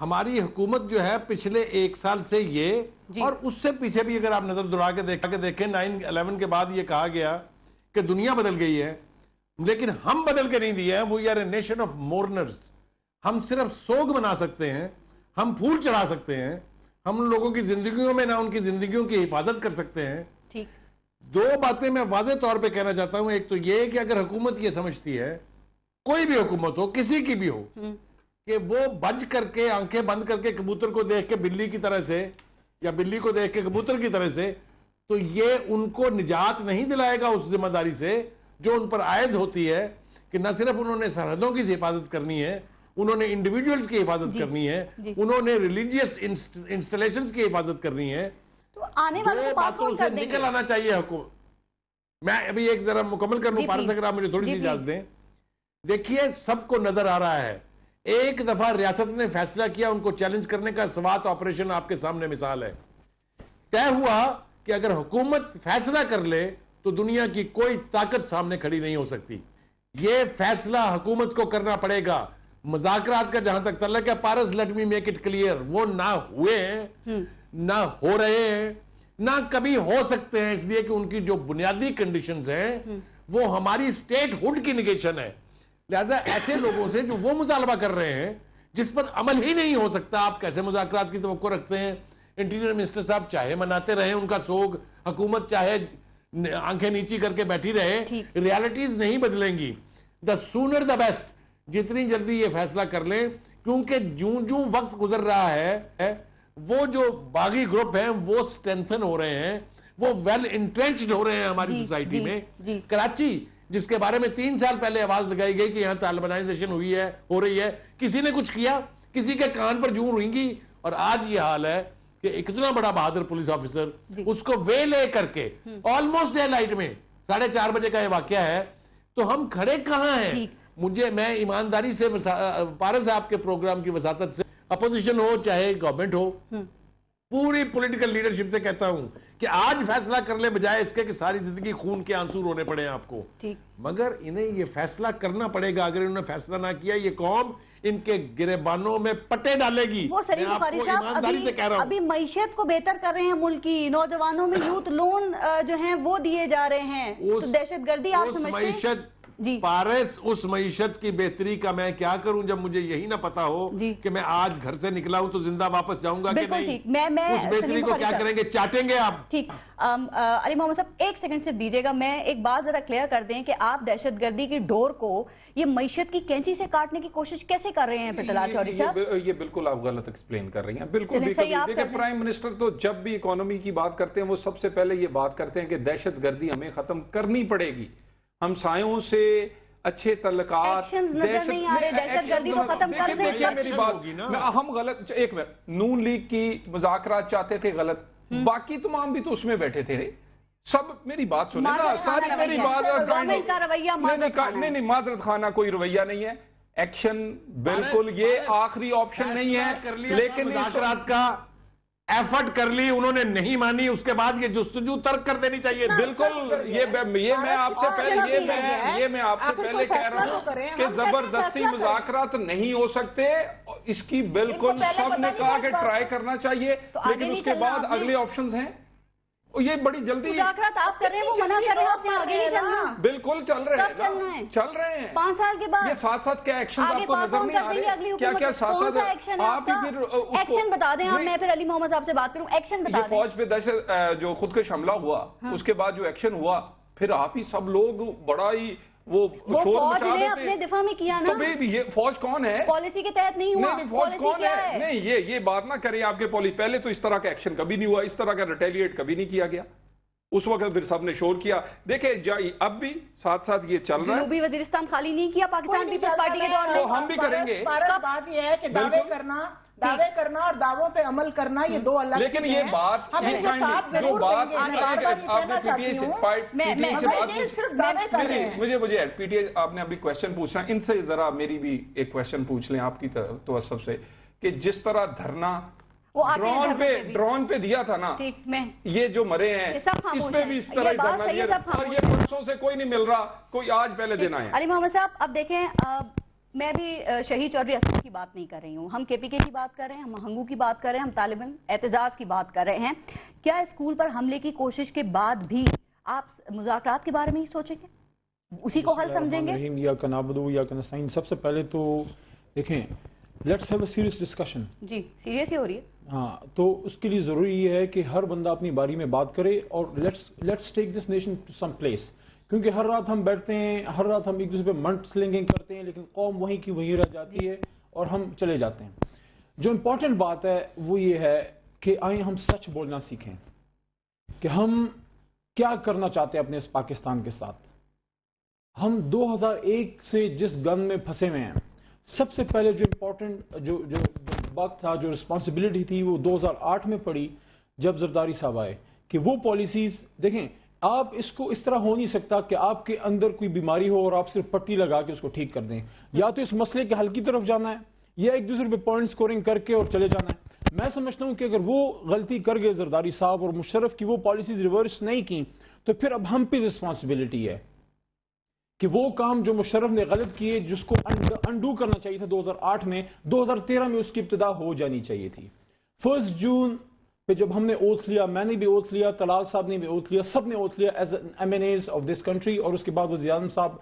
ہماری حکومت جو ہے پچھلے 1 سال سے یہ اور اس سے پیچھے بھی اگر آپ نظر دوڑا کے دیکھیں 9/11 کے بعد یہ کہا گیا کہ دنیا بدل گئی ہے، لیکن ہم بدل کے نہیں دیے ہیں. We are a nation of mourners. ہم صرف سوگ بنا سکتے ہیں، ہم پھول چڑھا سکتے ہیں، ہم لوگوں کی زندگیوں میں نہ ان کی زندگیوں کی حفاظت کر سکتے ہیں. ٹھیک. 2 باتیں میں واضح طور پہ کہنا چاہتا ہوں. ایک تو یہ کہ اگر حکومت یہ سمجھتی ہے، کوئی بھی حکومت ہو، کسی کی بھی ہو، کہ وہ بج کر کے آنکھیں بند کر کے کبوتر کو دیکھ کے بلی کی طرح سے یا بلی کو دیکھ کے کبوتر کی طرح سے، تو یہ ان کو نجات نہیں دلائے گا اس ذمہ داری سے جو ان پر عائد ہوتی ہے کہ نہ صرف انہوں نے سرحدوں کی حفاظت کرنی ہے، انہوں نے انڈیویجولز کی حفاظت کرنی ہے، انہوں نے ریلیجیس انسٹالیشنز کی حفاظت کرنی ہے. تو آنے والوں کو پاس آن کر دیں گے. نکل آنا چاہیے حکومت. میں ابھی ایک ذرا مکمل کر لوں پارس، اگر آپ مجھے تھوڑی سی اجازت دیں. دیکھیے سب کو نظر آ رہا ہے، ایک دفعہ ریاست نے فیصلہ کیا ان کو چیلنج کرنے کا. سوات آپریشن آپ کے سامنے مثال ہے. طے ہوا کہ اگر حکومت فیصلہ کر لے تو دنیا کی کوئی طاقت سامنے کھڑی نہیں ہو سکتی. یہ فیصلہ حکومت کو کرنا پڑے گا. مذاکرات کا جہاں تک تعلق ہے، پارس let me make it clear, وہ نہ ہوئے ہیں، نہ ہو رہے ہیں، نہ کبھی ہو سکتے ہیں، اس لیے کہ ان کی جو بنیادی کنڈیشنز ہیں وہ ہماری سٹیٹ ہوڈ کی نگیشن ہے. لہذا ایسے لوگوں سے جو وہ مطالبہ کر رہے ہیں جس پر عمل ہی نہیں ہو سکتا، آپ کیسے مذاکرات کی توقع رکھتے ہیں؟ انٹیریئر منسٹر صاحب چاہے مناتے رہیں ان کا سوگ، حکومت چاہے آنکھیں نیچی کر کے بیٹھی رہے، ریالٹیز نہیں بدلیں گی. The sooner the best. جتنی جلدی یہ فیصلہ کر لیں، کیونکہ جوں وقت گزر رہا ہے وہ جو باغی گروپ ہیں وہ سٹرینتھن ہو رہے ہیں، وہ ویل انٹرینچڈ ہو رہے ہیں ہماری سوسائٹی میں. کراچی جس کے بارے میں 3 سال پہلے آواز لگائی گئی کہ یہاں طالبانائزیشن ہو رہی ہے، کسی نے کچھ کیا؟ کسی کے کان پر جوں روئیں گی. اور آج یہ حال ہے کہ اتنا بڑا بہادر پولیس آفیسر اس کو وے لے کر کے آلموسٹ ڈے لائٹ میں 4:30 بجے کا یہ واقعہ ہے، تو ہم کھڑے کہاں ہیں؟ میں ایمانداری سے پارس صاحب کے پروگرام کی وساطت سے، اپوزیشن ہو چاہے گورنمنٹ ہو، پوری پولیٹیکل لیڈرشپ سے کہتا ہوں کہ آج فیصلہ کر لے بجائے اس کے کہ ساری زندگی خون کے آنسو رونے پڑے ہیں آپ کو. مگر انہیں یہ فیصلہ کرنا پڑے گا. اگر انہوں نے فیصلہ نہ کیا، یہ قوم ان کے گریبانوں میں پٹے ڈالے گی. وہ سلیم بخاری صاحب ابھی معیشت کو بہتر کر رہے ہیں ملک کی، نوجوانوں میں یوتھ لون جو ہیں وہ دیے جا رہے ہیں، تو دہشت گردی آپ سمجھتے ہیں؟ پارس اس معیشت کی بہتری کا میں کیا کروں جب مجھے یہی نہ پتا ہو کہ میں آج گھر سے نکلا ہوں تو زندہ واپس جاؤں گا کہ نہیں. اس بہتری کو کیا کریں گے؟ چاٹیں گے آپ. ٹھیک. علی محمد صاحب 1 سیکنڈ سے دیجیے گا، میں ایک بات ذرا کلیئر کر دیں کہ آپ دہشت گردی کی ڈور کو یہ معیشت کی کینچی سے کاٹنے کی کوشش کیسے کر رہے ہیں پھر طلال چوہدری صاحب؟ یہ بالکل آپ غلط ایکسپلین کر رہی ہیں. بالکل دیکھیں، پرائم منسٹر تو جب بھی اکانومی کی بات کرتے ہیں وہ سب سے پہلے یہ بات کرتے ہیں کہ دہشت گردی ہمیں ختم کرنی پڑے گی. ہمسایوں سے اچھے تعلقات، دہشت گردی کو ختم کر دیں. میری بات ہم غلط، ایک منٹ، نون لیگ کی مذاکرات چاہتے تھے غلط، باقی تمام بھی تو اس میں بیٹھے تھے. سب میری بات سنیں نا، ساری میری بات. نہیں، معذرت خانہ کوئی رویہ نہیں ہے. ایکشن بالکل یہ آخری آپشن نہیں ہے، لیکن مذاکرات کا ایفرٹ کر لی، انہوں نے نہیں مانی، اس کے بعد یہ جستجو ترک کر دینی چاہیے. بالکل یہ میں آپ سے پہلے کہہ رہا ہوں کہ زبردستی مذاکرات نہیں ہو سکتے. اس کی بالکل سب نے کہا کہ ٹرائی کرنا چاہیے، لیکن اس کے بعد اگلے آپشنز ہیں. یہ بڑی جلدی مذاکرات آپ کر رہے ہیں، وہ منع کر رہے ہیں، آپ نے آگے نہیں چلنا. بالکل چل رہے ہیں، چل رہے ہیں. 5 سال کے بعد یہ ساتھ کیا ایکشن آپ کو نظر نہیں آ رہے؟ کیا ساتھ آپ ہی پھر ایکشن بتا دیں. آپ میں پھر علی محمد صاحب سے بات کروں، ایکشن بتا دیں. فوج پہ دہشت جو خودکش حملہ ہوا، اس کے بعد جو ایکشن ہوا، پھر آپ ہی سب لوگ بڑا ہی وہ فوج نے اپنے دفاع میں کیا نا. تو یہ فوج کون ہے؟ پالیسی کے تحت نہیں ہوا. فوج کون ہے؟ نہیں، یہ بات نہ کریں آپ کے پالیسی. پہلے تو اس طرح کا ایکشن کبھی نہیں ہوا، اس طرح کا ریٹیلیٹ کبھی نہیں کیا گیا. اس وقت پھر سب نے شور کیا. دیکھیں اب بھی ساتھ یہ چل رہا ہے. جنوبی وزیرستان خالی نہیں کیا پاکستان پیپلز پارٹی کے دور میں. تو ہم بھی کریں گے. بات یہ ہے کہ دعوے کرنا اور دعووں پہ عمل کرنا یہ دو الگ چیزیں ہیں. لیکن یہ بات ہم ان کے ساتھ ضرور دیں گے. مجھے پی ٹی آئی آپ نے ابھی کویسچن پوچھنا، ان سے ذرا میری بھی ایک کویسچن پوچھ لیں آپ کی توسط سے، کہ جس طرح دھرنا ڈرون پہ دیا تھا نا، یہ جو مرے ہیں اس پہ بھی اس طرح ہی کرنا ہے. اور یہ پرسوں سے کوئی نہیں مل رہا، کوئی آج پہلے دن آئے. علی محمد صاحب اب دیکھیں، میں بھی شہید چودھری اسلم کی بات نہیں کر رہی ہوں، ہم کے پی کے کی بات کر رہے ہیں، ہم ہنگو کی بات کر رہے ہیں، ہم طالب علم اعتزاز کی بات کر رہے ہیں. کیا اسکول پر حملے کی کوشش کے بعد بھی آپ مذاکرات کے بارے میں ہی سوچیں گے، اسی کو حل سمجھیں گے؟ یا کنابدو یا کنستین، سب سے پہلے تو دیکھیں let's have a serious discussion. جی سیریس ہی ہو رہی ہے. ہاں، تو اس کے لیے ضروری یہ ہے کہ ہر بندہ اپنی باری میں بات کرے اور let's take this nation to some place. کیونکہ ہر رات ہم بیٹھتے ہیں، ہر رات ہم ایک دوسرے پہ منٹ سلنگنگ کرتے ہیں، لیکن قوم وہیں کی وہیں رہ جاتی ہے اور ہم چلے جاتے ہیں. جو امپورٹنٹ بات ہے وہ یہ ہے کہ آئیں ہم سچ بولنا سیکھیں کہ ہم کیا کرنا چاہتے ہیں اپنے اس پاکستان کے ساتھ. ہم 2001 سے جس گن میں پھنسے ہوئے ہیں، سب سے پہلے جو امپورٹنٹ جو وقت تھا، جو رسپانسبلٹی تھی، وہ 2008 میں پڑی جب زرداری صاحب آئے کہ وہ پالیسیز دیکھیں. آپ اس کو اس طرح ہو نہیں سکتا کہ آپ کے اندر کوئی بیماری ہو اور آپ صرف پٹی لگا کے اس کو ٹھیک کر دیں. یا تو اس مسئلے کے حل کی طرف جانا ہے یا ایک دوسرے پہ پوائنٹ سکورنگ کر کے اور چلے جانا ہے. میں سمجھتا ہوں کہ اگر وہ غلطی کر گئے زرداری صاحب اور مشرف کی وہ پالیسیز ریورس نہیں کی، تو پھر اب ہم پہ رسپانسبلٹی ہے کہ وہ کام جو مشرف نے غلط کیے، جس کو انڈو کرنا چاہیے تھا 2008 میں، 2013 میں اس کی ابتدا ہو جانی چاہیے تھی. 1 جون پہ جب ہم نے اوتھ لیا، میں نے بھی اوتھ لیا، طلال صاحب نے بھی اوتھ لیا، سب نے اوتھ لیا as MNAs of this country, اور اس کے بعد وزیر اعظم صاحب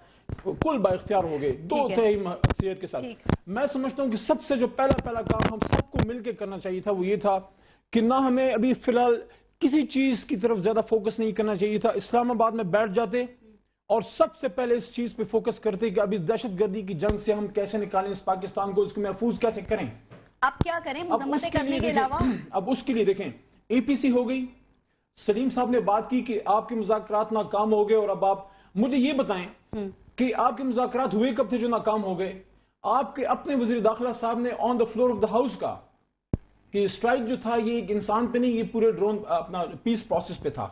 کل با اختیار ہو گئے 2 تہائی اکثریت کے ساتھ. میں سمجھتا ہوں کہ سب سے جو پہلا کام ہم سب کو مل کے کرنا چاہیے تھا وہ یہ تھا کہ نہ ہمیں ابھی فی الحال کسی چیز کی طرف زیادہ فوکس نہیں کرنا چاہیے تھا. اسلام آباد میں بیٹھ جاتے اور سب سے پہلے اس چیز پہ فوکس کرتے کہ اب اس دہشت گردی کی جنگ سے ہم کیسے نکالیں اس پاکستان کو، اس کو محفوظ کیسے کریں. اب کیا کریں مذمتیں کرنے کے علاوہ؟ اب اس کے لیے دیکھیں اے پی سی ہو گئی. سلیم صاحب نے بات کی کہ آپ کے مذاکرات ناکام ہو گئے، اور اب آپ مجھے یہ بتائیں کہ آپ کے مذاکرات ہوئے کب تھے جو ناکام ہو گئے؟ آپ کے اپنے وزیر داخلہ صاحب نے on the floor of the house کا کہ اسٹرائک جو تھا یہ ایک انسان پہ نہیں، یہ پورے ڈرون اپنا پیس پروسیس پہ تھا.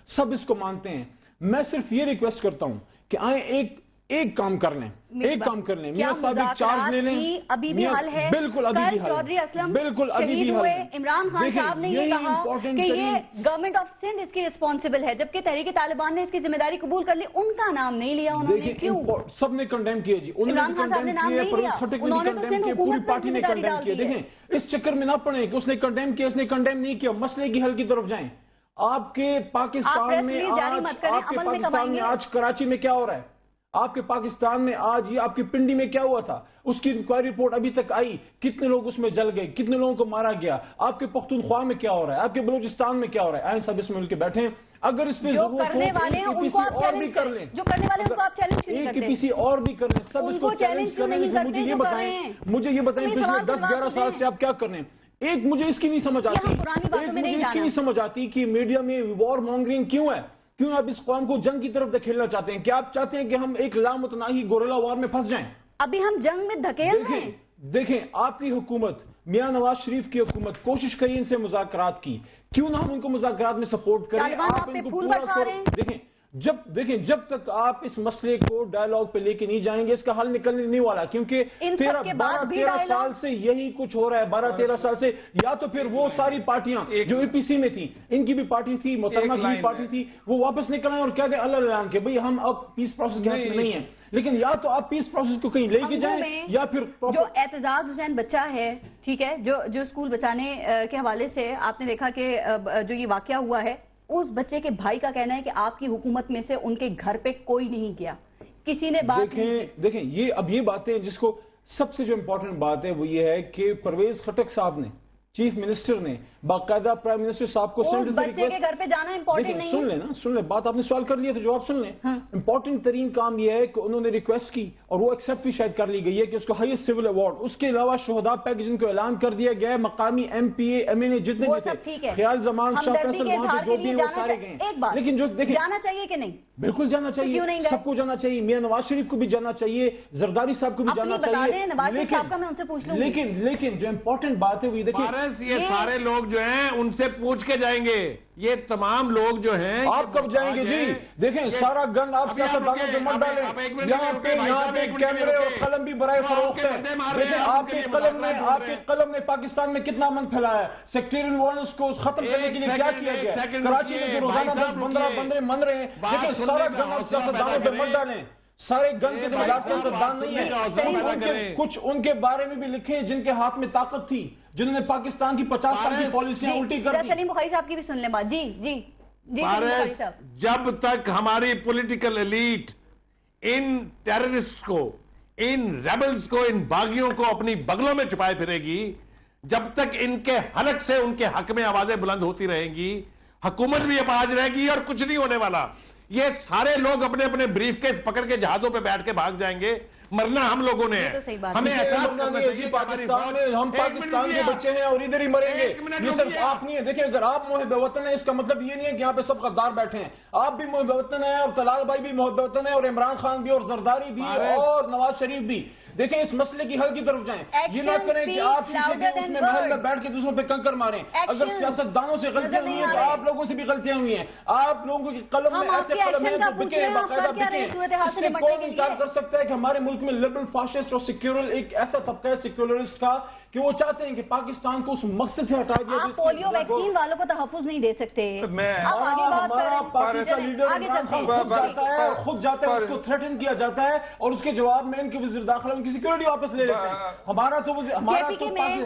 سب اس کو مانتے ہیں. میں صرف یہ ریکویسٹ کرتا ہوں کہ آئیں ایک کام کر لیں، میاں صاحب ایک چارج لے لیں. ابھی بھی حل ہے؟ بالکل ابھی بھی حل ہے. چودھری اسلم بالکل ابھی بھی حل ہے. عمران خان صاحب نے یہ کہا کہ یہ گورنمنٹ آف سندھ اس کی رسپانسبل ہے، جبکہ تحریک طالبان نے اس کی ذمہ داری قبول کر لی. ان کا نام نہیں لیا انہوں نے، کیوں؟ سب نے کنڈیم کیا جی. عمران خان صاحب نے نام نہیں لیا، انہوں نے تو سندھ حکومت پر ذمہ داری ڈال دی. دیکھیں اس چکر میں نہ پڑیں کہ اس نے کنڈیم کیا، اس نے کنڈیم نہیں کیا. مسئلے کی حل کی طرف جائیں. آپ کے پاکستان میں آج کراچی میں کیا ہو رہا ہے؟ آپ کے پاکستان میں آج یہ آپ کی پنڈی میں کیا ہوا تھا؟ اس کی انکوائری رپورٹ ابھی تک آئی، کتنے لوگ اس میں جل گئے، کتنے لوگوں کو مارا گیا. آپ کے پختونخوا میں کیا ہو رہا ہے؟ آپ کے بلوچستان میں کیا ہو رہا ہے؟ آئیں سب اس میں مل کے بیٹھیں. اگر اس پہ ضرورت ہو اور بھی کر لیں، جو کرنے والے ان کو آپ چیلنج کیوں نہیں کرتے؟ ایک کسی اور بھی کر لیں، سب اس کو چیلنج کریں. مجھے یہ بتائیں پچھلے 10-11 سال سے آپ کیا کر رہے ہیں؟ ایک مجھے اس کی نہیں سمجھ آتی کہ میڈیا میں وار مانگرنگ کیوں ہے؟ کیوں آپ اس قوم کو جنگ کی طرف دھکیلنا چاہتے ہیں؟ کیا آپ چاہتے ہیں کہ ہم ایک لامتناہی گوریلا وار میں پھنس جائیں؟ ابھی ہم جنگ میں دھکیل رہے ہیں. دیکھیں آپ کی حکومت، میاں نواز شریف کی حکومت کوشش کری ان سے مذاکرات کی، کیوں نہ ہم ان کو مذاکرات میں سپورٹ کریں؟ آپ ان کو پورا دیکھیں جب تک آپ اس مسئلے کو ڈائیلاگ پہ لے کے نہیں جائیں گے اس کا حل نکلنے نہیں والا. کیونکہ 12-13 سال سے یہی کچھ ہو رہا ہے. 12-13 سال سے یا تو پھر وہ ساری پارٹیاں جو اے پی سی میں تھیں، ان کی بھی پارٹی تھی، محترمہ کی بھی پارٹی تھی، وہ واپس نکل آئیں اور کہہ دیں اللہ اعلان کہ بھئی ہم اب پیس پروسیس کے حق میں نہیں ہیں. لیکن یا تو آپ پیس پروسیس کو کہیں لے کے جائیں یا پھر جو اعتزاز حسین بچہ ہے، ٹھیک ہے، جو اسکول بچانے کے حوالے سے آپ نے دیکھا کہ جو یہ واقعہ ہوا ہے، اس بچے کے بھائی کا کہنا ہے کہ آپ کی حکومت میں سے ان کے گھر پہ کوئی نہیں گیا، کسی نے بات دیکھیں یہ اب یہ باتیں جس کو سب سے جو امپورٹنٹ بات ہے وہ یہ ہے کہ پرویز خٹک صاحب نے، چیف منسٹر نے باقاعدہ پرائم منسٹر صاحب کو اس بچے کے گھر پہ جانا امپورٹنٹ نہیں ہے. سن لیں بات، آپ نے سوال کر لیا تو جواب سن لیں. امپورٹنٹ ترین کام یہ ہے کہ انہوں نے ریکویسٹ کی اور وہ ایکسپٹ بھی شاید کر لی گئی ہے کہ اس کو ہائیسٹ سول ایوارڈ، اس کے علاوہ شہداء پیکج ان کو اعلان کر دیا گیا ہے. مقامی M P A M N A جتنے بھی تھے، خیال زمان، شاہ فیصل، وہاں پہ جو بھی وہ سارے گئے. لیکن جو دیکھیں جانا چاہیے کہ نہیں؟ بالکل جانا چاہیے، سب کو جانا چاہیے. میاں نواز شریف کو بھی جانا چاہیے، زرداری صاحب کو بھی جانا چاہیے. نواز شریف صاحب کا میں ان سے پوچھ لوں گی. لیکن جو امپورٹنٹ بات ہے وہ یہ دیکھیں، یہ سارے لوگ جو ہیں ان سے پوچھ کے جائیں گے. یہ تمام لوگ جو ہیں آپ کب جائیں گے جی؟ دیکھیں سارا گند آپ سیاستدانوں پہ مت ڈالیں. یہاں پہ کیمرے اور قلم بھی برائے فروخت ہیں. دیکھیں آپ کے قلم نے پاکستان میں کتنا امن پھیلایا ہے. سیکٹریل وائلنس کو ختم کرنے کے لیے کیا کیا گیا ہے؟ کراچی میں جو روزانہ 10-15 بندے من رہے ہیں، لیکن سارا گند آپ سیاستدانوں پہ مت ڈالیں. سارے گن کے ذمہ دار سیاستدان نہیں ہیں. کچھ ان کے بارے میں بھی لکھے جن کے ہاتھ میں طاقت تھی, جنہوں نے پاکستان کی 50 سال کی پالیسیاں الٹی کر دی. سلیم بخاری صاحب کی بھی سن لیں بات. جی سلیم بخاری صاحب. جب تک ہماری پولیٹیکل ایلیٹ ان ٹیررسٹ کو, ان ریبلز کو, ان باغیوں کو اپنی بغلوں میں چھپائے پھرے گی, جب تک ان کے حلق سے ان کے حق میں آوازیں بلند ہوتی رہیں گی, حکومت بھی اپاہج رہے گی اور کچھ نہیں ہونے والا. یہ سارے لوگ اپنے اپنے بریف کیس پکڑ کے جہازوں پہ بیٹھ کے بھاگ جائیں گے. مرنا ہم لوگوں نے ہے. ہمیں احساس کرنا چاہیے پاکستان میں ہم پاکستان کے بچے ہیں اور ادھر ہی مریں گے. یہ صرف آپ نہیں ہے. دیکھیں اگر آپ محب وطن ہیں اس کا مطلب یہ نہیں ہے کہ یہاں پہ سب غدار بیٹھے ہیں. آپ بھی محب وطن ہیں اور طلال بھائی بھی محب وطن ہیں اور عمران خان بھی اور زرداری بھی اور نواز شریف بھی. دیکھیں اس مسئلے کی حل کی طرف جائیں. یہ نہ کریں کہ آپ شیشے کے اس میں محل میں بیٹھ کے دوسروں پہ کنکر ماریں. اگر سیاستدانوں سے غلطیاں ہوئی ہیں تو آپ لوگوں سے بھی غلطیاں ہوئی ہیں. آپ لوگوں کی قلم میں ایسے قلم ہیں جو بکے ہیں, باقاعدہ بکے ہیں. اس سے کون انکار کر سکتا ہے کہ ہمارے ملک میں لبرل فاشسٹ اور سیکولر ایک ایسا طبقہ ہے سیکولرسٹ کا کہ وہ چاہتے ہیں کہ پاکستان کو اس مقصد سے ہٹا دیا. آپ پولیو ویکسین والوں کو تحفظ نہیں دے سکتے. آپ آگے بات کریں. پارٹی کا لیڈر عمران خان خود جاتا ہے اور خود جاتا ہے, اس کو تھریٹن کیا جاتا ہے اور اس کے جواب میں ان کے وزیر داخلہ ان کی سیکورٹی واپس لے لیتے ہیں. ہمارا تو کے پی کے میں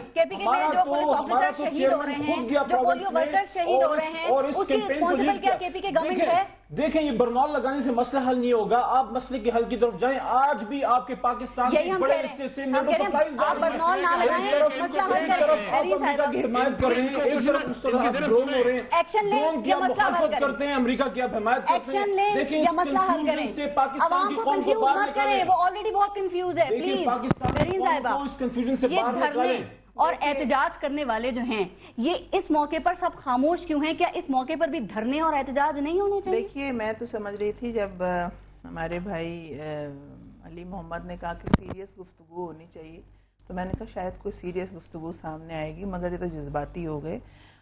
جو پولیس آفیسر شہید ہو رہے ہیں, جو پولیو ورکر شہید ہو رہے ہیں, اس کی رسپانسبل کیا کے پی کے گورنمنٹ ہے؟ دیکھیں یہ برنال لگانے سے مسئلہ حل نہیں ہوگا. آپ مسئلے کے حل کی طرف جائیں. آج بھی آپ کے پاکستان کے بڑے حصے سے نیٹو سپلائیز آپ برنال نہ لگائیں, مسئلہ حل کریں. امریکہ کی حمایت کر رہے ہیں, ایک طرف اس طرح ڈرون ہو رہے ہیں, ایکشن لیں یا مسئلہ حل کریں. کرتے ہیں امریکہ کی آپ حمایت کرتے ہیں. ایکشن لیں یا مسئلہ حل کریں. عوام کو کنفیوز مت کریں, وہ آلریڈی بہت کنفیوز ہے. پلیز مرین صاحبہ, اس کنفیوژن سے باہر نکالیں. اور احتجاج کرنے والے جو ہیں یہ اس موقع پر سب خاموش کیوں ہیں؟ کیا اس موقع پر بھی دھرنے اور احتجاج نہیں ہونے چاہیے؟ دیکھیے میں تو سمجھ رہی تھی جب ہمارے بھائی علی محمد نے کہا کہ سیریس گفتگو ہونی چاہیے تو میں نے کہا شاید کوئی سیریس گفتگو سامنے آئے گی, مگر یہ تو جذباتی ہو گئے.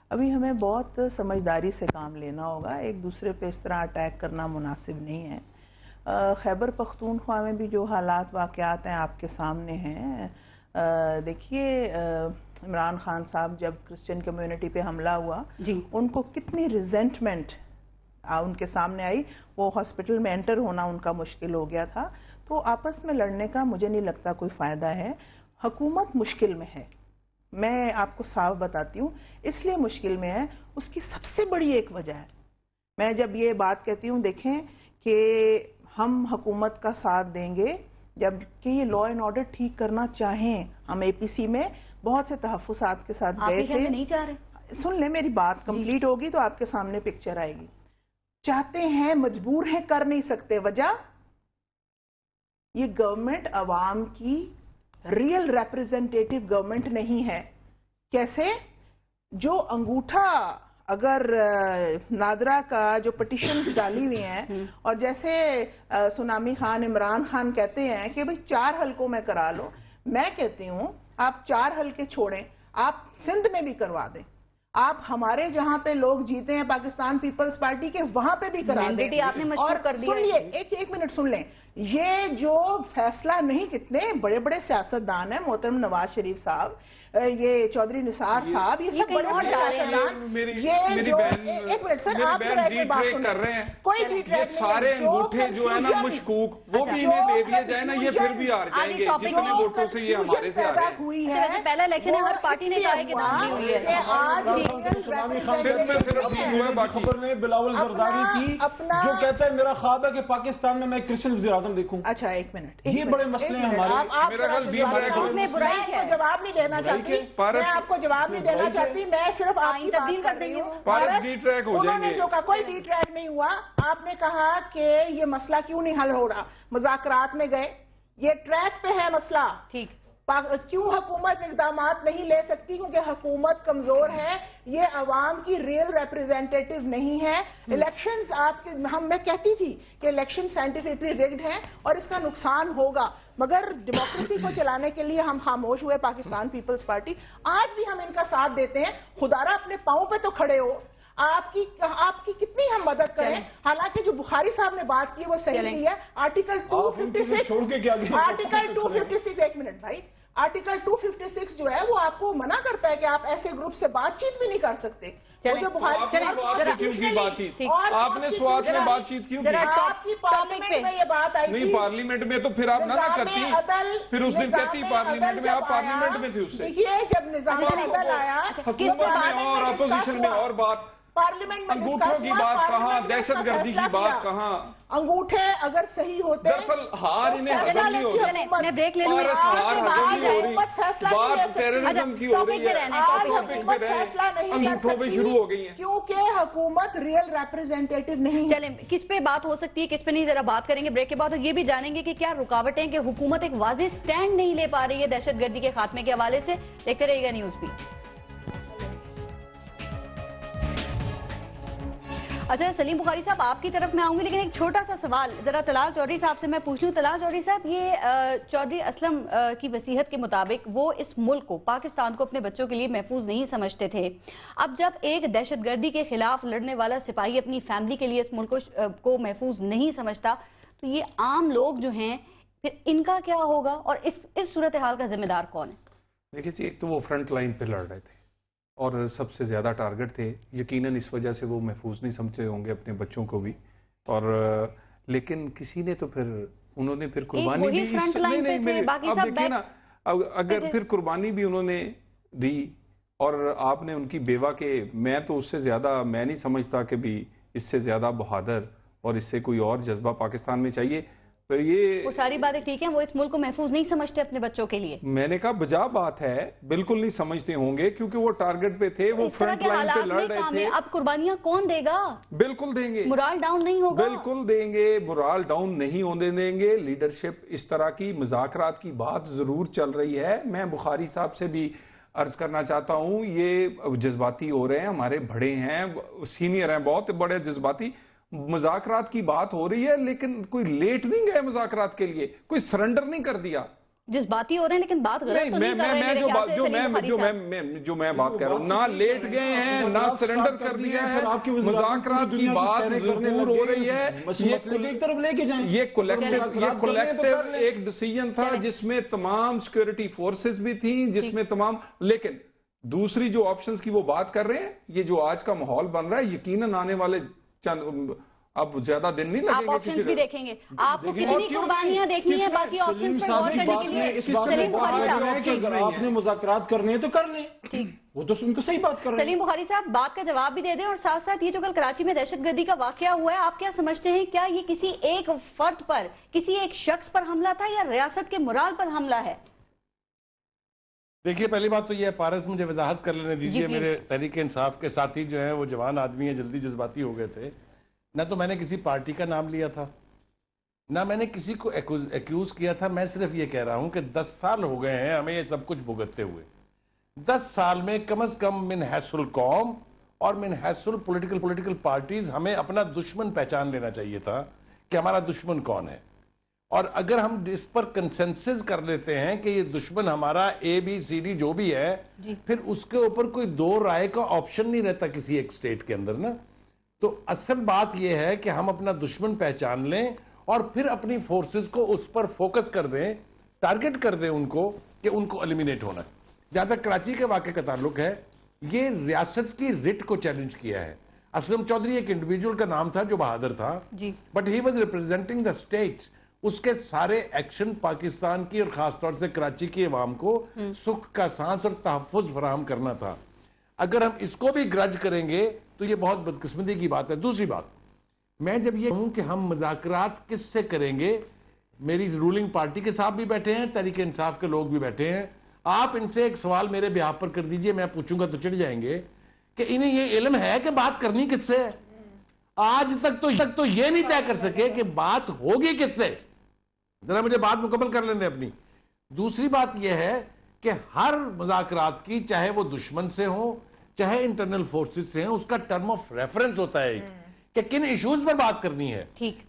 ابھی ہمیں بہت سمجھداری سے کام لینا ہوگا. ایک دوسرے پہ اس طرح اٹیک کرنا مناسب نہیں ہے. خیبر پختونخوا میں بھی جو حالات واقعات ہیں آپ کے سامنے ہیں. دیکھیے عمران خان صاحب جب کرسچن کمیونٹی پہ حملہ ہوا ان کو کتنی ریزنٹمنٹ ان کے سامنے آئی. وہ ہاسپٹل میں انٹر ہونا ان کا مشکل ہو گیا تھا. تو آپس میں لڑنے کا مجھے نہیں لگتا کوئی فائدہ ہے. حکومت مشکل میں ہے, میں آپ کو صاف بتاتی ہوں. اس لیے مشکل میں ہے, اس کی سب سے بڑی ایک وجہ ہے. میں جب یہ بات کہتی ہوں دیکھیں کہ ہم حکومت کا ساتھ دیں گے جب کہ یہ لا اینڈ آرڈر ٹھیک کرنا چاہیں. ہم اے پی سی میں بہت سے تحفظات کے ساتھ گئے تھے. نہیں چاہ رہے, سن لیں میری بات کمپلیٹ ہوگی تو آپ کے سامنے پکچر آئے گی. چاہتے ہیں, مجبور ہیں, کر نہیں سکتے. وجہ یہ گورنمنٹ عوام کی ریئل ریپریزنٹیٹیو گورنمنٹ نہیں ہے. کیسے؟ جو انگوٹھا اگر نادرا کا جو پٹیشنز ڈالی ہوئی ہیں اور جیسے سونامی خان عمران خان کہتے ہیں کہ بھئی 4 حلقوں میں کرا لو, میں کہتی ہوں آپ 4 حلقے چھوڑیں, آپ سندھ میں بھی کروا دیں. آپ ہمارے جہاں پہ لوگ جیتے ہیں پاکستان پیپلز پارٹی کے وہاں پہ بھی کرا دیں. اور سن لیے, ایک منٹ سن لیں, یہ جو فیصلہ نہیں, کتنے بڑے بڑے سیاستدان ہیں, محترم نواز شریف صاحب, یہ چودھری نثار صاحب, یہ سب بڑے بڑے سیاستدان. یہ جو ایک منٹ سر, آپ میرا ایک بات سنیں, کوئی بھی ٹریک نہیں, سارے انگوٹھے جو ہے نا مشکوک, وہ بھی انہیں دے دیا جائے نا, یہ پھر بھی ہار جائیں گے جتنے ووٹوں سے یہ ہمارے سے آ رہے ہیں. پہلا الیکشن ہے, ہر پارٹی نے کہا ہے کہ نام دی ہوئی ہے. خبر نے بلاول زرداری کی جو کہتا ہے میرا خواب ہے کہ پاکستان میں کرسچن وزیر اعظم دیکھوں. اچھا ایک منٹ, یہ بڑے مسئلے ہیں ہمارے. جواب نہیں دینا چاہتی, میں آپ کو جواب نہیں دینا چاہتی, میں صرف آپ کی بات کر رہی ہوں. انہوں نے جو کہا کوئی ڈی ٹریک نہیں ہوا. آپ نے کہا کہ یہ مسئلہ کیوں نہیں حل ہو رہا, مذاکرات میں گئے, یہ ٹریک پہ ہے مسئلہ. ٹھیک, کیوں حکومت اقدامات نہیں لے سکتی؟ کیونکہ حکومت کمزور ہے, یہ عوام کی ریئل ریپریزنٹیٹیو نہیں ہے. الیکشنز آپ کے, میں کہتی تھی کہ الیکشن سائنٹیفکلی ریگڈ ہیں اور اس کا نقصان ہوگا, مگر ڈیموکریسی کو چلانے کے لیے ہم خاموش ہوئے. پاکستان پیپلز پارٹی آج بھی ہم ان کا ساتھ دیتے ہیں. خدارا اپنے پاؤں پہ تو کھڑے ہو, آپ کی کتنی ہم مدد کریں. حالانکہ جو بخاری صاحب نے بات کی وہ صحیح کی ہے. آرٹیکل 256 ایک منٹ بھائی, آرٹیکل 256 جو ہے وہ آپ کو منع کرتا ہے کہ آپ ایسے گروپ سے بات چیت بھی نہیں کر سکتے. آپ نے سوات میں بات چیت کیوں کی؟ آپ کی پارلیمنٹ میں یہ بات آئی تھی. نہیں پارلیمنٹ میں تو پھر آپ نہ کرتی, پھر اس دن کہتی پارلیمنٹ میں, آپ پارلیمنٹ میں تھی اس سے. دیکھیے جب نظام عدل آیا حکومت میں اور اپوزیشن میں اور بات, پارلیمنٹ میں انگوٹھوں کی بات کہاں, دہشت گردی کی بات کہاں. انگوٹھے اگر صحیح ہوتے دراصل ہار انہیں حاصل نہیں ہو رہا, میں بریک لے لوں گی, بات ٹیررزم کی ہو رہی ہے, حکومت فیصلہ نہیں کر سکتی کیونکہ حکومت ریئل ریپرزینٹیٹیو نہیں. چلیں کس پہ بات ہو سکتی ہے, کس پہ نہیں, ذرا بات کریں گے بریک کے بعد. اور یہ بھی جانیں گے کہ کیا رکاوٹیں کہ حکومت ایک واضح سٹینڈ نہیں لے پا رہی ہے دہشت گردی کے خاتمے کے حوالے سے. دیکھتے رہیے گا نیوز بیٹ. اچھا سلیم بخاری صاحب آپ کی طرف میں آؤں گی, لیکن ایک چھوٹا سا سوال ذرا طلال چودھری صاحب سے میں پوچھ لوں. طلال چودھری صاحب, یہ چودھری اسلم کی وصیت کے مطابق وہ اس ملک کو, پاکستان کو اپنے بچوں کے لیے محفوظ نہیں سمجھتے تھے. اب جب ایک دہشت گردی کے خلاف لڑنے والا سپاہی اپنی فیملی کے لیے اس ملک کو محفوظ نہیں سمجھتا, تو یہ عام لوگ جو ہیں پھر ان کا کیا ہوگا, اور اس صورتحال کا ذمہ دار کون ہے؟ دیکھیں جی, ایک تو وہ فرنٹ لائن پہ لڑ رہے تھے اور سب سے زیادہ ٹارگٹ تھے, یقیناً اس وجہ سے وہ محفوظ نہیں سمجھتے ہوں گے اپنے بچوں کو بھی. اور لیکن کسی نے تو پھر انہوں نے پھر قربانی بھی, اب دیکھیں نا, اگر پھر قربانی بھی انہوں نے دی اور آپ نے ان کی بیوہ کے, میں تو اس سے زیادہ میں نہیں سمجھتا کہ بھی اس سے زیادہ بہادر اور اس سے کوئی اور جذبہ پاکستان میں چاہیے. تو یہ وہ ساری باتیں ٹھیک ہیں, وہ اس ملک کو محفوظ نہیں سمجھتے اپنے بچوں کے لیے. میں نے کہا بجا بات ہے, بالکل نہیں سمجھتے ہوں گے کیونکہ وہ ٹارگٹ پہ تھے, وہ فرنٹ لائن پہ لڑ رہے تھے. اب قربانیاں کون دے گا؟ بالکل دیں گے, مورال ڈاؤن نہیں ہوگا. بالکل دیں گے, مورال ڈاؤن نہیں ہونے دیں گے. لیڈرشپ اس طرح کی مذاکرات کی بات ضرور چل رہی ہے. میں بخاری صاحب سے بھی عرض کرنا چاہتا ہوں, یہ جذباتی ہو رہے ہیں, ہمارے بڑے ہیں, سینئر ہیں, بہت بڑے جذباتی, مذاکرات کی بات ہو رہی ہے, لیکن کوئی لیٹ نہیں گئے مذاکرات کے لیے, کوئی سرنڈر نہیں کر دیا. جذباتی ہو رہے ہیں لیکن بات غلط تو نہیں کر رہے ہیں. جو میں بات کر رہا ہوں, نہ لیٹ گئے ہیں نہ سرنڈر کر دیا ہے, مذاکرات کی بات ضرور ہو رہی ہے. یہ کولیکٹیو ایک ڈیسیژن تھا جس میں تمام سیکورٹی فورسز بھی تھیں, جس میں تمام, لیکن دوسری جو آپشنز کی وہ بات کر رہے ہیں, یہ جو آج کا ماحول بن رہا ہے, یقیناً آنے والے اب زیادہ دن نہیں لگیں گے. آپ آپشنز بھی دیکھیں گے, آپ کو کتنی قربانیاں دیکھنی ہیں باقی آپشنز پر غور کرنے کے لیے. سلیم بخاری صاحب, اگر آپ نے مذاکرات کرنے ہیں تو کر لیں, وہ تو ان کو صحیح بات کر رہے ہیں. سلیم بخاری صاحب بات کا جواب بھی دے دیں, اور ساتھ ساتھ یہ جو کل کراچی میں دہشت گردی کا واقعہ ہوا ہے, آپ کیا سمجھتے ہیں, کیا یہ کسی ایک فرد پر, کسی ایک شخص پر حملہ تھا یا ریاست کے مورال پر حملہ ہے؟ دیکھیے پہلی بات تو یہ ہے, پارس مجھے وضاحت کر لینے دیجئے. میرے تحریک انصاف کے ساتھی جو ہیں وہ جوان آدمی ہیں, جلدی جذباتی ہو گئے تھے. نہ تو میں نے کسی پارٹی کا نام لیا تھا, نہ میں نے کسی کو ایکیوز کیا تھا. میں صرف یہ کہہ رہا ہوں کہ 10 سال ہو گئے ہیں ہمیں یہ سب کچھ بھگتتے ہوئے. 10 سال میں کم از کم من حیث القوم اور من حیث پولیٹیکل پارٹیز ہمیں اپنا دشمن پہچان لینا چاہیے تھا کہ ہمارا دشمن کون ہے. اور اگر ہم اس پر کنسنسس کر لیتے ہیں کہ یہ دشمن ہمارا ABCD جو بھی ہے, پھر اس کے اوپر کوئی دو رائے کا آپشن نہیں رہتا کسی ایک سٹیٹ کے اندر نا. تو اصل بات یہ ہے کہ ہم اپنا دشمن پہچان لیں اور پھر اپنی فورسز کو اس پر فوکس کر دیں, ٹارگٹ کر دیں ان کو کہ ان کو ایلیمینیٹ ہونا ہے. جہاں تک کراچی کے واقعے کا تعلق ہے, یہ ریاست کی رٹ کو چیلنج کیا ہے. اسلم چودھری ایک انڈیویجول کا نام تھا جو بہادر تھا, but he was representing the state. اس کے سارے ایکشن پاکستان کی اور خاص طور سے کراچی کی عوام کو سکھ کا سانس اور تحفظ فراہم کرنا تھا. اگر ہم اس کو بھی گرج کریں گے تو یہ بہت بدقسمتی کی بات ہے. دوسری بات, میں جب یہ کہوں کہ ہم مذاکرات کس سے کریں گے, میری رولنگ پارٹی کے ساتھ بھی بیٹھے ہیں, تحریک انصاف کے لوگ بھی بیٹھے ہیں. آپ ان سے ایک سوال میرے بیہاف پر کر دیجئے, میں پوچھوں گا تو چڑھ جائیں گے کہ انہیں یہ علم ہے کہ بات کرنی کس سے ہے. آج تک تو یہ نہیں طے کر سکے کہ بات ہوگی کس سے. ذرا مجھے بات مکمل کر لینے اپنی. دوسری بات یہ ہے کہ ہر مذاکرات کی, چاہے وہ دشمن سے ہوں چاہے انٹرنل فورسز سے ہیں, اس کا ٹرم آف ریفرنس ہوتا ہے کہ کن ایشوز پر بات کرنی ہے.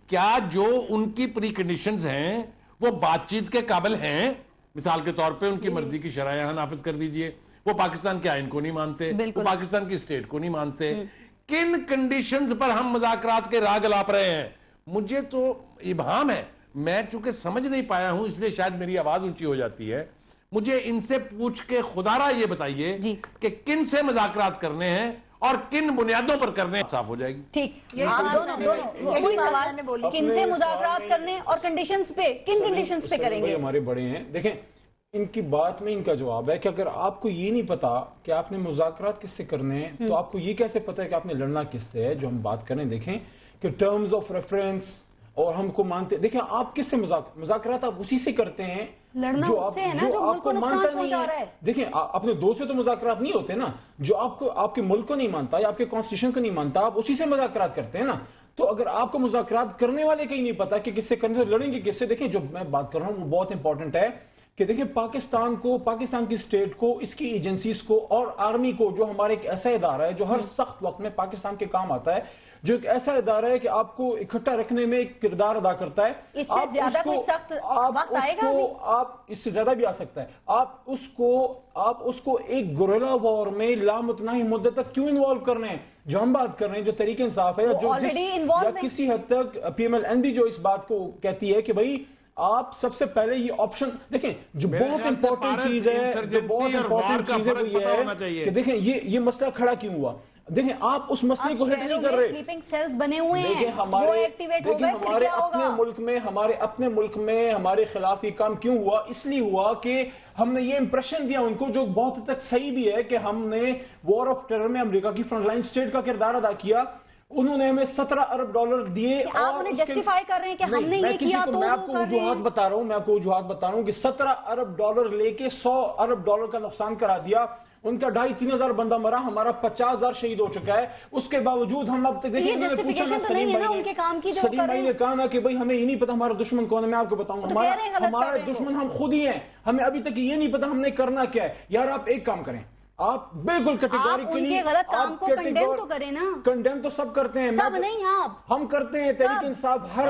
کیا جو ان کی پری کنڈیشنز ہیں وہ بات چیت کے قابل ہیں. مثال کے طور پہ ان کی مرضی کی شرائع نافذ کر دیجئے, وہ پاکستان کے آئین کو نہیں مانتے, وہ پاکستان کی اسٹیٹ کو نہیں مانتے. کن کنڈیشنز پر ہم مذاکرات کے راہ گلاپ رہے ہیں, مجھے تو ابہام ہے. میں چونکہ سمجھ نہیں پایا ہوں اس لیے شاید میری آواز اونچی ہو جاتی ہے. مجھے ان سے پوچھ کے خدا را یہ بتائیے کہ کن سے مذاکرات کرنے ہیں اور کن بنیادوں پر کرنے صاف ہو جائے گی. ٹھیک، آپ دونوں کوئی سوال کن سے مذاکرات کرنے اور کنڈیشنز پہ، کن کنڈیشنز پہ کریں گے؟ ہمارے بڑے ہیں، دیکھیں ان کی بات میں ان کا جواب ہے کہ اگر آپ کو یہ نہیں پتا کہ آپ نے مذاکرات کس سے کرنے ہیں تو آپ کو یہ کیسے پتا ہے کہ آپ نے لڑنا کس سے ہے. جو ہم بات کریں دیکھیں کہ ٹرمز آف ریفرنس اور ہم کو مانتے، دیکھیں آپ کس سے مذاکرات آپ اسی سے کرتے ہیں لڑنا اس سے ہے نا جو ملک کو نقصان پہنچا رہا ہے. دیکھیں اپنے دوست سے تو مذاکرات نہیں ہوتے نا، جو آپ کے ملک کو نہیں مانتا یا آپ کے کانسٹیٹیوشن کو نہیں مانتا، آپ اسی سے مذاکرات کرتے ہیں نا. تو اگر آپ کو مذاکرات کرنے والے کا ہی نہیں پتا کہ کس سے کرنے، لڑیں گے کس سے. دیکھیں جو میں بات کر رہا ہوں وہ بہت امپورٹنٹ ہے کہ دیکھیں پاکستان کو، پاکستان کی اسٹیٹ کو، اس کی ایجنسیز کو اور آرمی کو، جو ہمارے ایک ایسا ادارہ ہے جو ہر سخت وقت میں پاکستان کے کام آتا ہے، جو ایک ایسا ادارہ ہے کہ آپ کو اکٹھا رکھنے میں ایک کردار ادا کرتا ہے. اس سے زیادہ کوئی سخت وقت آئے گا؟ آپ اس سے زیادہ بھی آ سکتا ہے. آپ اس کو ایک گوریلا وار میں لامتناہی مدت تک کیوں انوالو کر رہے ہیں؟ جو ہم بات کر رہے ہیں جو طریقہ انصاف ہے یا کسی حد تک پی ایم ایل این بھی جو اس بات کو کہتی ہے کہ بھائی آپ سب سے پہلے یہ آپشن دیکھیں. جو بہت امپورٹنٹ چیز ہے، جو بہت امپورٹنٹ چیز ہے وہ یہ ہے کہ دیکھیں یہ مسئلہ کھڑا کیوں ہوا. دیکھیں آپ اس مسئلے کو ہٹ نہیں کر رہے. سلیپنگ سیلز بنے ہوئے ہیں، دیکھیں ہمارے اپنے ملک میں ہمارے خلاف یہ کام کیوں ہوا؟ اس لیے ہوا کہ ہم نے یہ امپریشن دیا ان کو، جو بہت حد تک صحیح بھی ہے، کہ ہم نے وار آف ٹیرر میں امریکہ کی فرنٹ لائن اسٹیٹ کا کردار ادا کیا. انہوں نے ہمیں $17 ارب دیے. آپ انہیں جسٹیفائی کر رہے ہیں کہ ہم نے یہ کیا تو میں آپ کو وجوہات بتا رہا ہوں کہ $17 ارب لے کے $100 ارب کا نقصان کرا دیا. ان کا 2,500-3 ہزار بندہ مرا، ہمارا 50,000 شہید ہو چکا ہے. اس کے باوجود ہم اب تک دیکھیں یہ جسٹیفیکیشن تو نہیں ہے نا ان کے کام کی جو کر رہے ہیں. سلیم بھائی نے کہا نا کہ بھائی ہمیں یہ نہیں پتا ہمارا دشمن کون ہے. میں آپ کو بتاؤں ہمارا دشمن ہم خود ہی ہیں. ہمیں ابھی تک یہ نہیں پتا ہم نے کرنا کیا ہے. یار آپ ایک کام کریں، آپ بالکل کیٹیگوریکلی غلط کام کو کنڈیم تو کریں نا. کنڈیم تو سب کرتے ہیں، سب نہیں آپ، ہم کرتے ہیں. تحریک انصاف ہر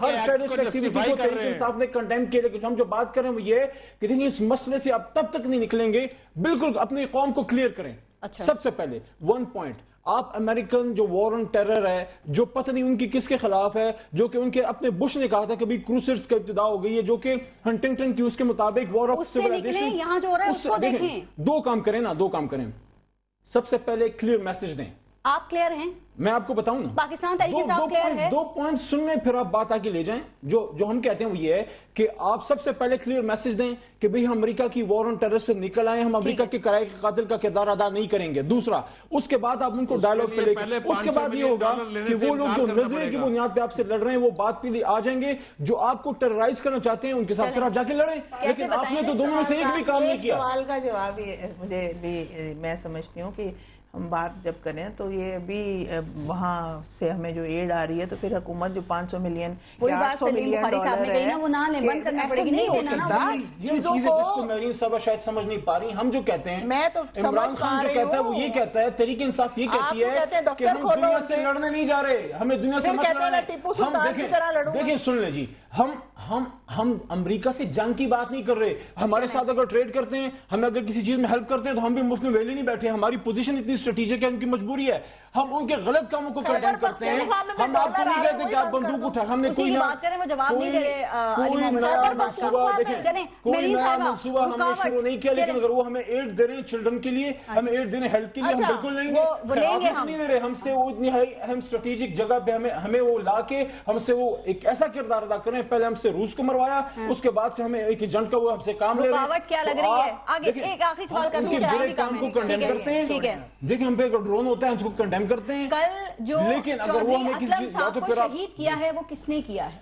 ٹیررسٹ ایکٹیویٹی کو تحریک انصاف نے کنڈیم کیا. لیکن ہم جو بات کر رہے ہیں وہ یہ ہے کہ دیکھیں اس مسئلے سے آپ تب تک نہیں نکلیں گے. بالکل اپنی قوم کو کلیئر کریں. سب سے پہلے 1 پوائنٹ، آپ امریکن جو وار آن ٹیرر ہے، جو پتہ نہیں ان کی کس کے خلاف ہے، جو کہ ان کے اپنے بش نے کہا تھا کہ کروسیڈز کا ابتدا ہو گئی ہے، جو کہ ہنٹنگٹن کی اس کے مطابق وار آف سیولائزیشن. یہاں جو ہو رہا ہے اس کو دیکھیں. دو کام کریں. سب سے پہلے کلیئر میسج دیں. آپ کلیئر ہیں؟ میں آپ کو بتاؤں نا، پاکستان تحریک انصاف کلیئر ہے. 2 پوائنٹ سننے پھر آپ بات آگے لے جائیں. جو ہم کہتے ہیں وہ یہ ہے کہ آپ سب سے پہلے کلیئر میسج دیں کہ بھئی ہم امریکہ کی وار آن ٹیرر سے نکل آئے، ہم امریکہ کے کرائے کے قاتل کا کردار ادا نہیں کریں گے. دوسرا، اس کے بعد آپ ان کو ڈائلوگ پہ لے کے، اس کے بعد یہ ہوگا کہ وہ لوگ جو نظریے کی بنیاد پہ آپ سے لڑ رہے ہیں وہ بات پہ آ جائیں گے. جو آپ کو ٹیررائز کرنا چاہتے ہیں ان کے ساتھ پھر آپ جا کے لڑیں. لیکن آپ نے تو دونوں میں سے ایک بھی کام نہیں کیا. سوال کا جواب مجھے بھی میں سمجھتی ہوں کہ ہم بات جب کریں تو یہ بھی وہاں سے ہمیں جو ایڈ آ رہی ہے تو پھر حکومت جو 500 ملین $800 ملین ہے وہ نہ لیں، بند کرنا پڑے گی. نہیں ہو سکتا چیزوں کو میرین صاحب شاید سمجھ نہیں پا رہی. ہم جو کہتے ہیں، میں تو عمران خان جو کہتا ہے وہ یہ کہتا ہے، تحریک انصاف یہ کہتی ہے کہ ہم دنیا سے لڑنے نہیں جا رہے، ہمیں دنیا سے مت لڑنا. دیکھیں سن لیں جی، ہم امریکہ سے جنگ کی بات نہیں کر رہے. ہمارے ساتھ اگر ٹریڈ کرتے ہیں، ہمیں اگر کسی چیز میں ہیلپ کرتے ہیں تو ہم بھی مفت میں ویلے نہیں بیٹھے. ہماری پوزیشن اتنی اسٹریٹجک ہے، ان کی مجبوری ہے. ہم ان کے غلط کاموں کو کنڈیم کرتے ہیں. ہم آپ کو نہیں کہتے کہ آپ بندوق اٹھائیں. ہم نے کوئی بات کریں وہ جواب نہیں دے رہے. کوئی نیا منصوبہ ہم نے شروع نہیں کیا، لیکن اگر وہ ہمیں ایڈ دے رہے ہیں چلڈرن کے لیے، ہمیں ایڈ دے رہے ہیں ہیلتھ کے لیے، ہم بالکل لیں گے. آپ نہیں دے رہے ہم سے، وہ اتنی اہم اسٹریٹجک جگہ پہ ہمیں وہ لا کے ہم سے وہ ایک ایسا کردار ادا کریں. پہلے ہم سے روس کو مروایا، اس کے بعد سے ہمیں ایک ایجنٹ کا وہ ہم سے کام لے رہے ہیں. رکاوٹ کیا لگ رہی ہے؟ آگے ایک آخری سوال کروں کہ برے کام کو کنڈیم کرتے ہیں. دیکھیں ہم پہ اگر ڈرون ہوتا ہے ہم اس کو کنڈیم کرتے ہیں. کل جو چودھری اسلم صاحب کو شہید کیا ہے وہ کس نے کیا ہے؟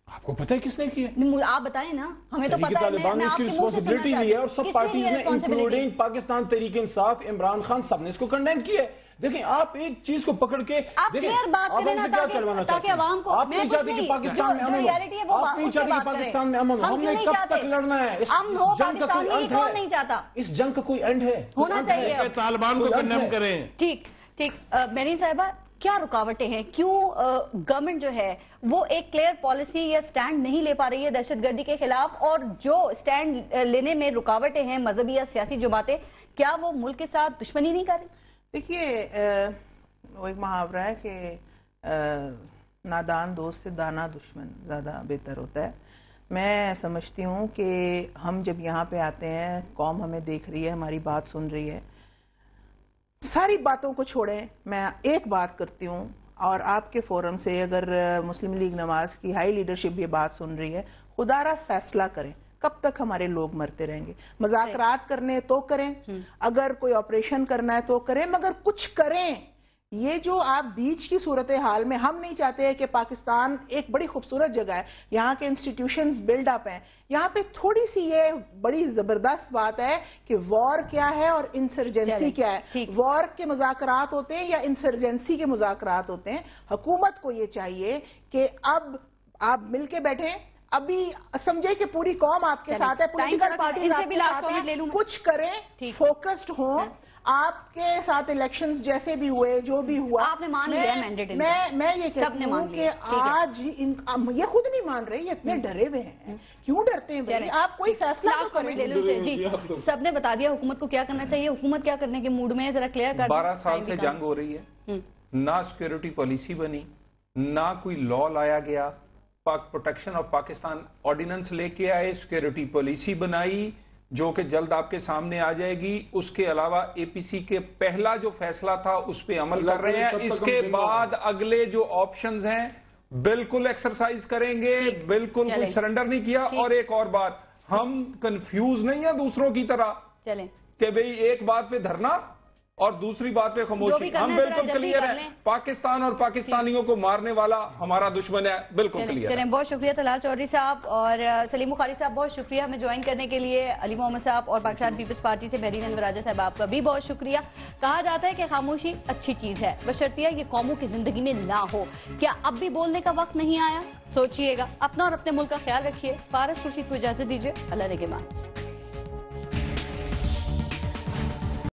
آپ کو پتہ ہے کس نے کیا؟ آپ بتائیں نا، ہمیں تو پتہ ہے. طالبان نے اس کی رسپانسبلٹی لی ہے اور سب پارٹیز نے انکلوڈنگ پاکستان تحریک انصاف، عمران خان، سب نے اس کو کنڈیم کیا ہے. دیکھیں آپ ایک چیز کو پکڑ کے آپ کلیئر بات کریں نا تاکہ عوام کو، آپ نہیں چاہتے کہ پاکستان میں امن ہو، آپ نہیں چاہتے کہ پاکستان میں امن ہو. ہم نے کب تک لڑنا ہے؟ امن ہو پاکستان میں، یہ کون نہیں چاہتا؟ اس جنگ کا کوئی اینڈ ہے، ہونا چاہیے. طالبان کو کنڈیم کریں. ٹھیک. میرین صاحبہ، کیا رکاوٹیں ہیں؟ کیوں گورنمنٹ جو ہے وہ ایک کلیئر پالیسی یا سٹینڈ نہیں لے پا رہی ہے دہشت گردی کے خلاف؟ اور جو سٹینڈ لینے میں رکاوٹیں ہیں مذہبی یا سیاسی جماعتیں، کیا وہ ملک کے ساتھ دشمنی نہیں کر رہی؟ دیکھیے وہ ایک محاورہ ہے کہ نادان دوست سے دانا دشمن زیادہ بہتر ہوتا ہے. میں سمجھتی ہوں کہ ہم جب یہاں پہ آتے ہیں، قوم ہمیں دیکھ رہی ہے، ہماری بات سن رہی ہے. ساری باتوں کو چھوڑیں، میں ایک بات کرتی ہوں، اور آپ کے فورم سے اگر مسلم لیگ نواز کی ہائی لیڈرشپ یہ بات سن رہی ہے، خدا را فیصلہ کریں، کب تک ہمارے لوگ مرتے رہیں گے؟ مذاکرات کرنے تو کریں، اگر کوئی آپریشن کرنا ہے تو کریں، مگر کچھ کریں۔ یہ جو آپ بیچ کی صورتحال میں، ہم نہیں چاہتے کہ پاکستان ایک بڑی خوبصورت جگہ ہے، یہاں کے انسٹیٹیوشنز بلڈ اپ ہیں، یہاں پہ تھوڑی سی یہ بڑی زبردست بات ہے کہ وار کیا ہے اور انسرجنسی کیا ہے۔ وار کے مذاکرات ہوتے ہیں یا انسرجنسی کے مذاکرات ہوتے ہیں۔ حکومت کو یہ چاہیے کہ اب آپ مل کے بیٹھیں، ابھی سمجھے کہ پوری قوم آپ کے ساتھ ہے، پولیٹیکل پارٹیز آپ کے ساتھ ہیں، کچھ کریں، فوکسڈ ہوں۔ آپ کے ساتھ الیکشنز جیسے بھی ہوئے، جو بھی ہوا، آپ نے مان لیا مینڈیٹ، میں یہ کہتی ہوں کہ آج یہ خود نہیں مان رہے، یہ اتنے ڈرے ہوئے ہیں، کیوں ڈرتے ہیں بھائی؟ آپ کوئی فیصلہ تو کریں۔ جی سب نے بتا دیا حکومت کو کیا کرنا چاہیے، حکومت کیا کرنے کے موڈ میں ہے، ذرا کلیئر کر دیں۔ 12 سال سے جنگ ہو رہی ہے، نہ سیکیورٹی پالیسی بنی، نہ کوئی لا لایا گیا، پروٹیکشن آف پاکستان آرڈیننس لے کے آئے، سیکیورٹی پالیسی بنائی جو کہ جلد آپ کے سامنے آ جائے گی۔ اس کے علاوہ اے پی سی کے پہلا جو فیصلہ تھا اس پہ عمل کر رہے ہیں، اس کے بعد اگلے جو آپشنز ہیں بالکل ایکسرسائز کریں گے، بالکل کوئی سرنڈر نہیں کیا۔ اور ایک اور بات، ہم کنفیوز نہیں ہیں دوسروں کی طرح کہ بھئی ایک بات پہ دھرنا اور دوسری بات پہ خاموشی، ہم بالکل کلیئر ہیں، پاکستان اور پاکستانیوں کو مارنے والا ہمارا دشمن ہے، بالکل کلیئر ہے۔ چلیں، بہت شکریہ طلال چودھری صاحب اور سلیم بخاری صاحب، بہت شکریہ ہمیں جوائن کرنے کے لیے۔ علی محمد صاحب اور پاکستان پیپلز پارٹی سے بحرین انور راجہ صاحب، آپ کا بھی بہت شکریہ۔ کہا جاتا ہے کہ خاموشی اچھی چیز ہے، بشرطیہ یہ قوموں کی زندگی میں نہ ہو۔ کیا اب بھی بولنے کا وقت نہیں آیا؟ سوچئے گا، اپنا اور اپنے ملک کا خیال رکھیے۔ پارس خورشید کو اجازت دیجیے، اللہ نگہبان۔